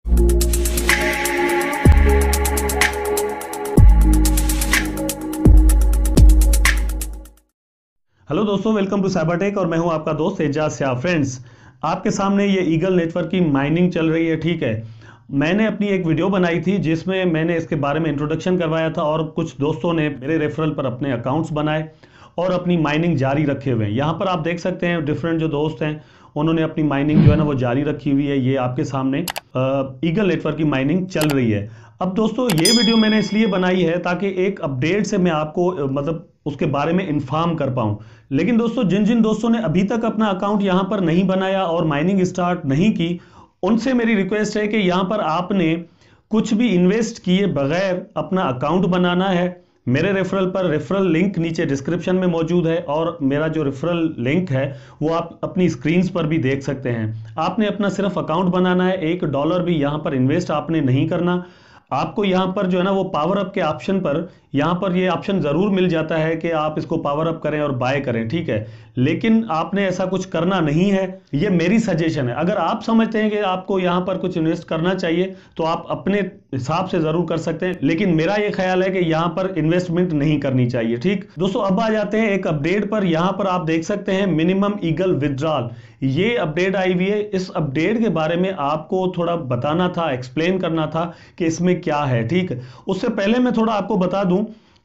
Hello दोस्तों, welcome to Cybertech और मैं हूं आपका दोस्त एजाज शाह। फ्रेंड्स, आपके सामने ये ईगल नेटवर्क की माइनिंग चल रही है। ठीक है, मैंने अपनी एक वीडियो बनाई थी जिसमें मैंने इसके बारे में इंट्रोडक्शन करवाया था और कुछ दोस्तों ने मेरे रेफरल पर अपने अकाउंट्स बनाए और अपनी माइनिंग जारी रखे हुए हैं। यहाँ पर आप देख सकते हैं डिफरेंट जो दोस्त हैं उन्होंने अपनी माइनिंग जो है ना वो जारी रखी हुई है। ये आपके सामने ईगल नेटवर्क की माइनिंग चल रही है। अब दोस्तों, ये वीडियो मैंने इसलिए बनाई है ताकि एक अपडेट से मैं आपको मतलब उसके बारे में इन्फॉर्म कर पाऊं। लेकिन दोस्तों, जिन जिन दोस्तों ने अभी तक अपना अकाउंट यहां पर नहीं बनाया और माइनिंग स्टार्ट नहीं की, उनसे मेरी रिक्वेस्ट है कि यहां पर आपने कुछ भी इन्वेस्ट किए बगैर अपना अकाउंट बनाना है। मेरे रेफरल पर रेफरल लिंक नीचे डिस्क्रिप्शन में मौजूद है और मेरा जो रेफरल लिंक है वो आप अपनी स्क्रीन पर भी देख सकते हैं। आपने अपना सिर्फ अकाउंट बनाना है, $1 भी यहां पर इन्वेस्ट आपने नहीं करना। आपको यहां पर जो है ना वो पावर अप के ऑप्शन पर यहां पर ये ऑप्शन जरूर मिल जाता है कि आप इसको पावर अप करें और बाय करें। ठीक है, लेकिन आपने ऐसा कुछ करना नहीं है। ये मेरी सजेशन है। अगर आप समझते हैं कि आपको यहां पर कुछ इन्वेस्ट करना चाहिए तो आप अपने हिसाब से जरूर कर सकते हैं, लेकिन मेरा ये ख्याल है कि यहां पर इन्वेस्टमेंट नहीं करनी चाहिए। ठीक दोस्तों, अब आ जाते हैं एक अपडेट पर। यहां पर आप देख सकते हैं मिनिमम ईगल विड्रॉल, ये अपडेट आई हुई है। इस अपडेट के बारे में आपको थोड़ा बताना था, एक्सप्लेन करना था कि इसमें क्या है। ठीक है, उससे पहले मैं थोड़ा आपको बता दूं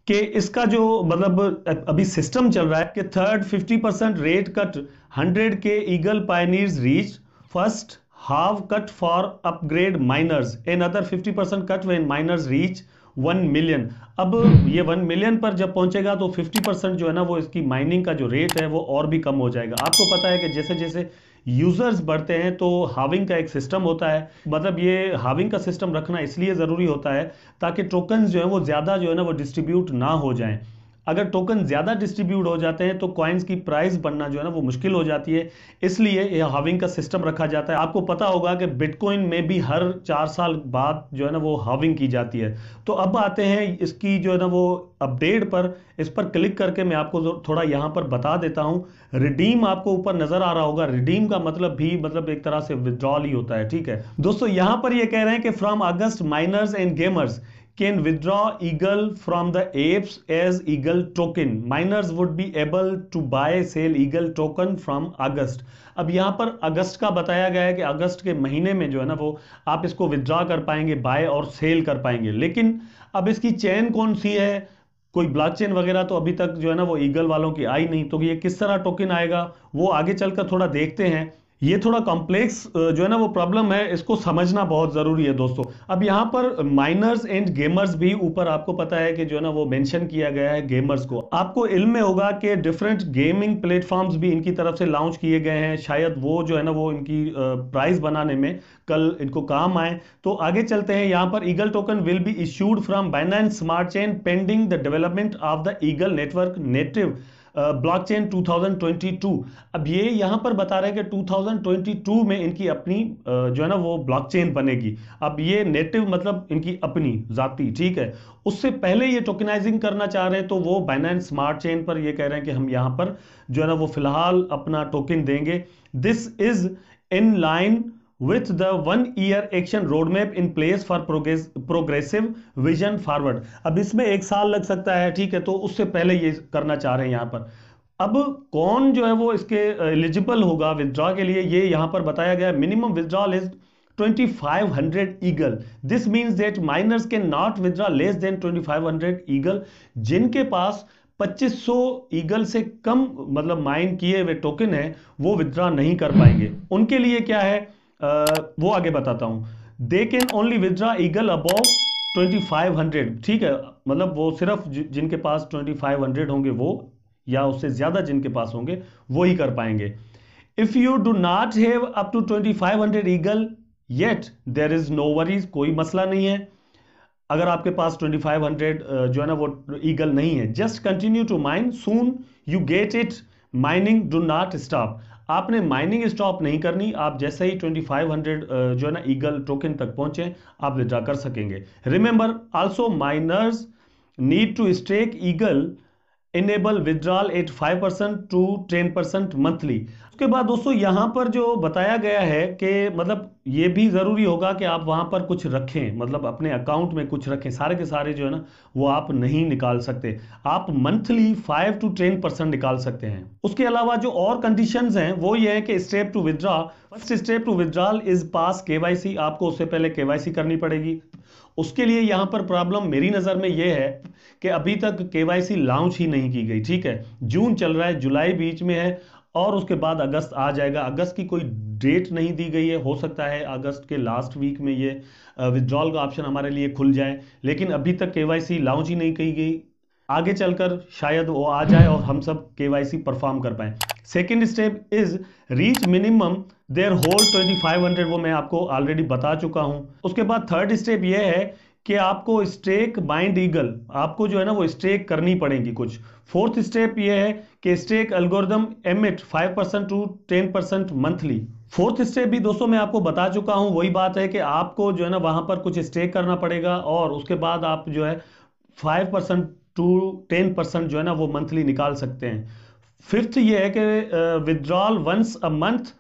कि इसका जो मतलब अभी सिस्टम चल रहा है कि third 50% rate cut 100K Eagle pioneers reach first half cut for upgrade miners and other 50% cut when miners reach 1 million. अब ये 1 मिलियन पर जब पहुंचेगा तो 50% जो है ना वो इसकी माइनिंग का जो रेट है वो और भी कम हो जाएगा। आपको पता है कि जैसे जैसे यूजर्स बढ़ते हैं तो हाविंग का एक सिस्टम होता है। मतलब ये हाविंग का सिस्टम रखना इसलिए जरूरी होता है ताकि टोकन्स जो है वो ज्यादा जो है ना वो डिस्ट्रीब्यूट ना हो जाएं। अगर टोकन ज्यादा डिस्ट्रीब्यूट हो जाते हैं तो कॉइन्स की प्राइस बढ़ना जो है ना वो मुश्किल हो जाती है। इसलिए ये हाविंग का सिस्टम रखा जाता है। आपको पता होगा कि बिटकॉइन में भी हर 4 साल बाद जो है ना वो हाविंग की जाती है। तो अब आते हैं इसकी जो है ना वो अपडेट पर। इस पर क्लिक करके मैं आपको थोड़ा यहां पर बता देता हूं। रिडीम आपको ऊपर नजर आ रहा होगा। रिडीम का मतलब भी मतलब एक तरह से विड्रॉल ही होता है। ठीक है दोस्तों, यहां पर ये कह रहे हैं कि from August miners and gamers can withdraw eagle from the apes as eagle token. Miners would be able to buy sell eagle token from August. अब यहाँ पर अगस्त का बताया गया है कि अगस्त के महीने में जो है ना वो आप इसको विड्रॉ कर पाएंगे, बाय और सेल कर पाएंगे। लेकिन अब इसकी चेन कौन सी है, कोई ब्लॉकचेन वगैरह तो अभी तक जो है ना वो ईगल वालों की आई नहीं। तो ये किस तरह टोकन आएगा वो आगे चलकर थोड़ा देखते हैं। ये थोड़ा कॉम्प्लेक्स जो है ना वो प्रॉब्लम है, इसको समझना बहुत जरूरी है दोस्तों। अब यहाँ पर माइनर्स एंड गेमर्स भी ऊपर आपको पता है कि जो है ना वो मेंशन किया गया है गेमर्स को। आपको इल्म में होगा कि डिफरेंट गेमिंग प्लेटफॉर्म्स भी इनकी तरफ से लॉन्च किए गए हैं। शायद वो जो है ना वो इनकी प्राइस बनाने में कल इनको काम आए। तो आगे चलते हैं। यहाँ पर eagle token will be issued from Binance smart chain pending the development of the Eagle network native blockchain 2022। अब ये यहां पर बता रहे हैं कि 2022 में इनकी अपनी जो है ना वो ब्लॉकचेन बनेगी। अब ये नेटिव मतलब इनकी अपनी जाती। ठीक है, उससे पहले ये टोकनाइजिंग करना चाह रहे हैं तो वो बाइनेंस स्मार्ट चेन पर ये कह रहे हैं कि हम यहां पर जो है ना वो फिलहाल अपना टोकन देंगे। This is in line with the 1 year action roadmap in place for progressive vision forward। अब इसमें 1 साल लग सकता है। ठीक है, तो उससे पहले ये करना चाह रहे हैं यहाँ पर। अब कौन जो है वो इसके एलिजिबल होगा विड्रॉ के लिए, ये यहाँ पर बताया गया। Minimum withdrawal is 2500 Eagle. This means that miners can not withdraw less than 2500 Eagle. जिनके पास 2500 ईगल से कम मतलब माइन किए हुए टोकन है वो विड्रॉ नहीं कर पाएंगे। उनके लिए क्या है वो आगे बताता हूं। They can only withdraw eagle above 2500। ठीक है, मतलब वो सिर्फ जिनके पास 2500 होंगे वो, या उससे ज्यादा जिनके पास होंगे वो ही कर पाएंगे। If you do not have up to 2500 Eagle yet there is no worries, कोई मसला नहीं है। अगर आपके पास 2500 जो है ना वो ईगल नहीं है, just continue to mine soon you get it. Mining do not stop. आपने माइनिंग स्टॉप नहीं करनी। आप जैसे ही 2500 जो है ना ईगल टोकन तक पहुंचे आप विड्रॉ कर सकेंगे। Remember also miners need to stake Eagle enable withdrawal at 5% to 10% monthly. उसके बाद दोस्तों यहां पर जो बताया गया है कि मतलब ये भी जरूरी होगा कि आप वहां पर कुछ रखें, मतलब अपने अकाउंट में कुछ रखें, सारे के सारे जो है ना वो आप नहीं निकाल सकते। आप मंथली 5 to 10% निकाल सकते हैं। उसके अलावा जो और कंडीशंस हैं वो ये है कि step to withdraw, first step to withdrawal is pass KYC, आपको उससे पहले केवाईसी करनी पड़ेगी। उसके लिए यहां पर प्रॉब्लम मेरी नजर में यह है कि अभी तक केवाईसी लॉन्च ही नहीं की गई। ठीक है, जून चल रहा है, जुलाई बीच में है और उसके बाद अगस्त आ जाएगा। अगस्त की कोई डेट नहीं दी गई है, हो सकता है अगस्त के लास्ट वीक में ये विड्रॉल का ऑप्शन हमारे लिए खुल जाए, लेकिन अभी तक केवाईसी लॉन्च ही नहीं की गई। आगे चलकर शायद वो आ जाए और हम सब केवाईसी परफॉर्म कर पाए। Second step is reach minimum there hold 2500, वो मैं आपको ऑलरेडी बता चुका हूं। उसके बाद थर्ड स्टेप ये है कि आपको स्टेक बाइंड ईगल, आपको जो है ना वो स्टेक करनी पड़ेगी कुछ। फोर्थ स्टेप ये है कि stake algorithm emit 5% to 10% monthly. Fourth step भी दोस्तों मैं आपको बता चुका हूं, वही बात है कि आपको जो है ना वहां पर कुछ स्टेक करना पड़ेगा और उसके बाद आप जो है 5% टू 10% जो है ना वो मंथली निकाल सकते हैं। फिफ्थ ये है कि withdrawal once a month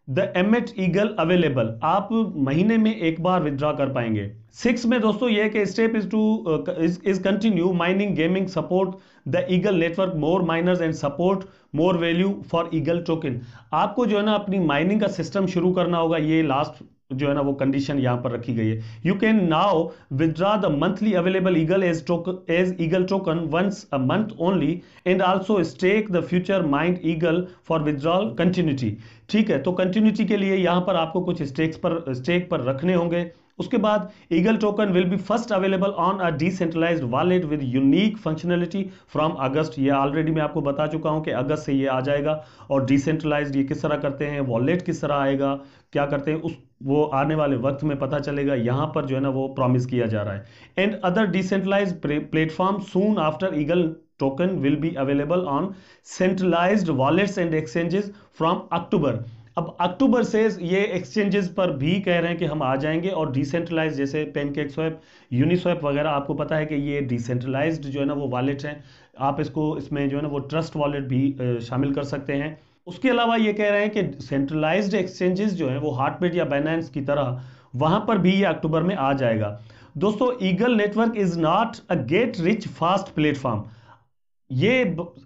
the emit Eagle available, आप महीने में एक बार विड्रॉ कर पाएंगे। सिक्स में दोस्तों ये कि step is two is continue mining gaming support the Eagle network more miners and support more value for Eagle token, आपको जो है ना अपनी माइनिंग का सिस्टम शुरू करना होगा। ये लास्ट जो है ना वो कंडीशन यहां पर रखी गई है। You can now withdraw the monthly available Eagle as Eagle token once a month only and also stake the future mined Eagle for withdrawal continuity. ठीक है, तो कंटिन्यूटी के लिए यहां पर आपको कुछ स्टेक पर रखने होंगे। उसके बाद Eagle token will be first available on a decentralised wallet with unique functionality from August, ये ऑलरेडी मैं आपको बता चुका हूं कि अगस्त से ये आ जाएगा। और डिसेंट्रलाइज्ड ये किस तरह करते हैं, वॉलेट किस तरह आएगा, क्या करते हैं, उस वो आने वाले वक्त में पता चलेगा। यहां पर जो है ना वो प्रॉमिस किया जा रहा है। And other decentralised platform soon after Eagle token will be available on centralised wallets and exchanges from October. अब अक्टूबर से ये एक्सचेंजेस पर भी कह रहे हैं कि हम आ जाएंगे। और डिसेंट्रलाइज जैसे पेनकेक स्वैप, यूनिस्वैप वगैरह, आपको पता है कि ये डिसेंट्रलाइज्ड जो है ना वो वॉलेट हैं। आप इसको इसमें जो है ना वो ट्रस्ट वॉलेट भी शामिल कर सकते हैं। उसके अलावा ये कह रहे हैं कि सेंट्रलाइज्ड एक्सचेंजेस जो हैं वो हार्टबीट या बाइनेंस की तरह वहां पर भी ये अक्टूबर में आ जाएगा। दोस्तों eagle network is not a get rich fast platform, ये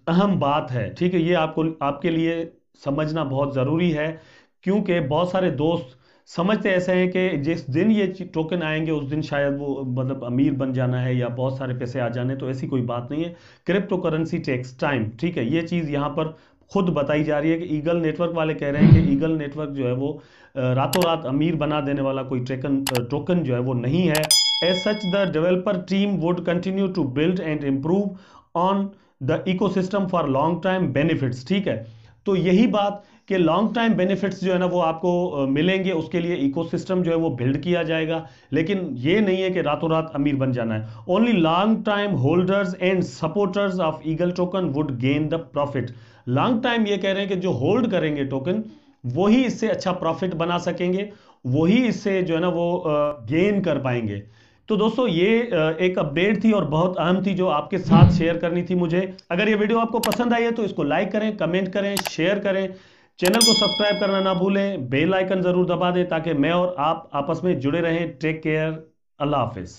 अहम बात है। ठीक है, ये आपको आपके लिए समझना बहुत ज़रूरी है, क्योंकि बहुत सारे दोस्त समझते ऐसे हैं कि जिस दिन ये टोकन आएंगे उस दिन शायद वो मतलब अमीर बन जाना है या बहुत सारे पैसे आ जाने, तो ऐसी कोई बात नहीं है। Cryptocurrency takes time. ठीक है, ये चीज़ यहाँ पर खुद बताई जा रही है कि ईगल नेटवर्क वाले कह रहे हैं कि ईगल नेटवर्क जो है वो रातों रात अमीर बना देने वाला कोई टोकन जो है वो नहीं है। As such the developer team would continue to build and improve on the ecosystem for long time benefits. ठीक है, तो यही बात कि लॉन्ग टाइम बेनिफिट्स जो है ना वो आपको मिलेंगे, उसके लिए इकोसिस्टम जो है वो बिल्ड किया जाएगा। लेकिन ये नहीं है कि रातों रात अमीर बन जाना है। Only long time holders and supporters of eagle token would gain the profit. Long time ये कह रहे हैं कि जो होल्ड करेंगे टोकन वही इससे अच्छा प्रॉफिट बना सकेंगे, वही इससे जो है ना वो गेन कर पाएंगे। तो दोस्तों ये एक अपडेट थी और बहुत अहम थी जो आपके साथ शेयर करनी थी मुझे। अगर ये वीडियो आपको पसंद आई है तो इसको लाइक करें, कमेंट करें, शेयर करें, चैनल को सब्सक्राइब करना ना भूलें, बेल आइकन जरूर दबा दें ताकि मैं और आप आपस में जुड़े रहें। टेक केयर, अल्लाह हाफिज।